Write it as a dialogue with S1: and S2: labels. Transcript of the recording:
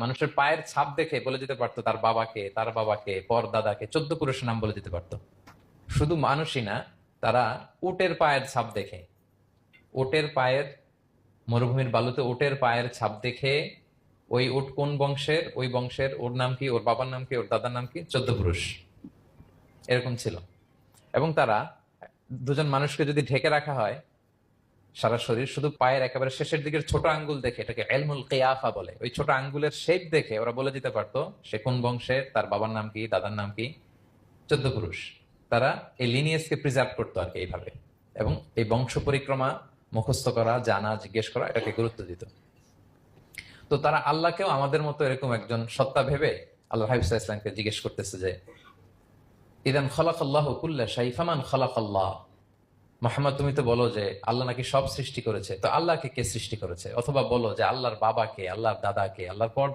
S1: মানুষের পায়ের ছাপ দেখে বলে দিতে পারতো তার বাবাকে, তার বাবাকে, পর দাদাকে, 14 পুরুষের নাম বলে দিতে পারতো। শুধু মানুষই না, তারা উটের পায়ের ছাপ দেখে, উটের পায়ের, মরুভূমির বালুতে উটের পায়ের ছাপ দেখে ওই উট কোন বংশের, ওই বংশের ওর নাম কি, ওর বাবার নাম কি, ওর দাদার নাম কি, 14 পুরুষ এরকম ছিল। এবং তারা, দুজন মানুষকে যদি ঢেকে রাখা হয় সারা শরীর, শুধু পায়ের একেবারে শেষের দিকের ছোট আঙ্গুল দেখে, এটাকে ইলমুল কিয়াফা বলে, ওই ছোট আঙ্গুলের শেপ দেখে ওরা বলে দিতে পারতো সে কোন বংশের, তার বাবার নাম কি, দাদার নাম কি, 14 পুরুষ। তারা এই লিনিয়েজকে প্রিজার্ভ করতো আর কি এইভাবে। এবং এই বংশ পরিক্রমা মুখস্থ করা, জানা, জিজ্ঞেস করা, এটাকে গুরুত্ব দিত। তো তারা আল্লাহকেও আমাদের মতো এরকম একজন সত্তা ভেবে আল্লাহ হাবিব সাল্লাল্লাহু আলাইহি ওয়াসাল্লামকে জিজ্ঞেস করতেছে যে, ইদান খালাকাল্লাহু কুল্লা শাই ফামান খালাকাল্লাহ, মোহাম্মদ তুমি তো বলো যে আল্লাহ নাকি সব সৃষ্টি করেছে, তো আল্লাহকে কে সৃষ্টি করেছে? অথবা বলো যে আল্লাহর বাবাকে, আল্লাহর দাদাকে, আল্লাহর পর